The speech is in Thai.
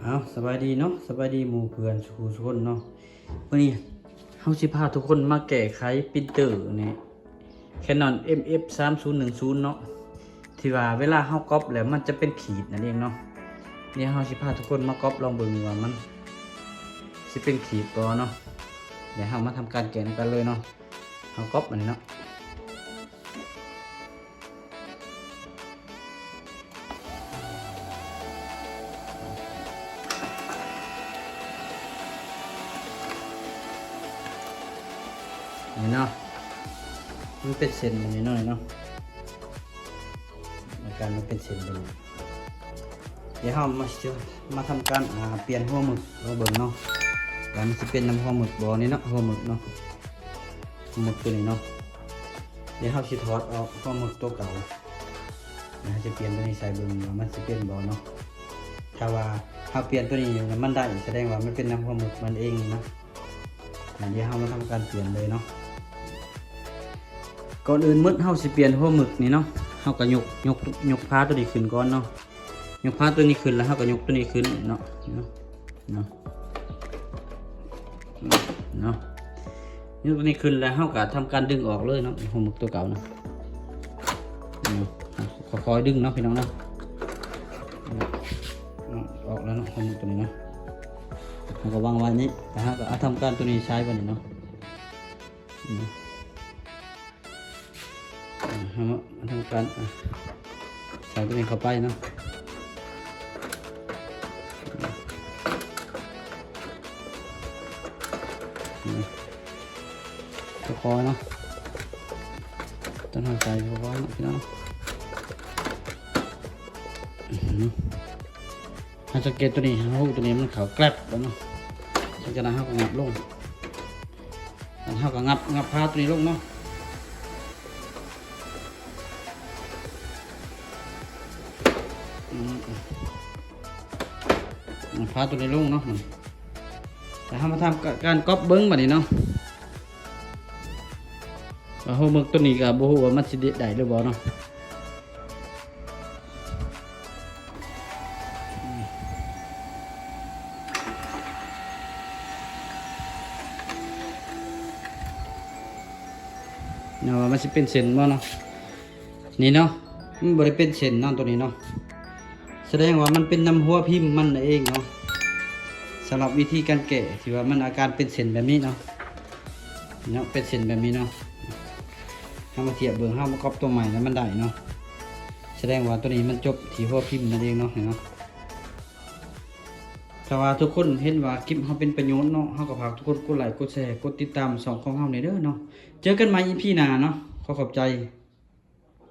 เอาสบายดีเนาะสบายดีหมู่เพื่อนทุกคนเนาะวันนี้เฮาสิพาทุกคนมาแก้ไขปรินเตอร์นี่ Canon MF 3010เนาะที่ว่าเวลาเฮาก๊อปแล้วมันจะเป็นขีดนั่นเองเนาะเนี่ยเฮาสิพาทุกคนมาก๊อปลองเบิ่งว่ามันสิเป็นขีดบ่เนาะเดี๋ยวเฮามาทำการแกะกันเลยเนาะเฮาก๊อปมันเนาะนี่เนาะมันเป็นเส้นแบบนี้หน่อยเนาะอาการมันเป็นเส้นแบบนี้เดี๋ยวเรามาทำการเปลี่ยนหัวหมึกเราเบิ่งเนาะแล้วมันจะเป็นน้ำหัวหมึกบ่อนี้เนาะหัวหมึกเนาะหัวหมึกตัวนี้เนาะเดี๋ยวเราสิถอดออกหัวหมึกตัวเก่าจะเปลี่ยนตัวนี้ใส่เบิ่งว่ามันจะเป็นบ่เนาะถ้าว่าเราเปลี่ยนตัวนี้แล้วมันได้แสดงว่ามันเป็นน้ำหัวหมึกมันเองนะเดี๋ยวเรามาทำการเปลี่ยนเลยเนาะก่อนอื่นมืดเฮาสิเปลี่ยนหัวหมึกนี่เนาะเฮาก็ยกพาตัวนี้ขึ้นก่อนเนาะยกพาตัวนี้ขึ้นแล้วเฮาก็ยกตัวนี้ขึ้นเนาะยกตัวนี้ขึ้นแล้วเฮาก็ทำการดึงออกเลยเนาะหัวหมึกตัวเก่านะค่อยๆดึงเนาะพี่น้องเนาะออกแล้วเนาะหัวหมึกตัวนี้เนาะเฮาก็วางไว้นี้แล้วเฮาก็ทำการตัวนี้ใช้บัดนี้เนาะมาทำการใส่ตัวนี้เข้าไปเนาะคอเนาะต้องทำใส่คอเนาะพี่น้องถ้าสังเกตตัวนี้ตัวนี้มันขาวแกลบแล้วเนาะหลังจากนั้นเขาก็งับลงแล้วเขาก็งับพาตัวนี้ลงเนาะพาตัวนี้ลงเนาะแต่ถ้ามาทำการก๊อปเบิ้งแบบนี้เนาะหัวหมึกตัวนี้กับโบหัวมันสิได้หรือเปล่าเนาะมันจะเป็นเส้นบ่เนาะนี่เนาะมันบริเป็นเส้นเนาะตัวนี้เนาะแสดงว่ามันเป็นน้ำหัวพิมพ์มันเองเนาะสำหรับวิธีการแกะที่ว่ามันอาการเป็นเส้นแบบนี้เนาะเป็นเส้นแบบนี้เนาะถ้ามาเทียบเบื้องห้ามาก๊อปตัวใหม่แล้วมันได้เนาะแสดงว่าตัวนี้มันจบที่หัวพิมพ์นั่นเองเนาะเห็นเนาะถ้าว่าทุกคนเห็นว่าคลิปเขาเป็นประโยชน์เนาะเขาก็ฝากทุกคนกดไลค์กดแชร์กดติดตาม2ของเขาในเด้อเนาะเจอกันใหม่ EP หน้าเนาะขอบใจ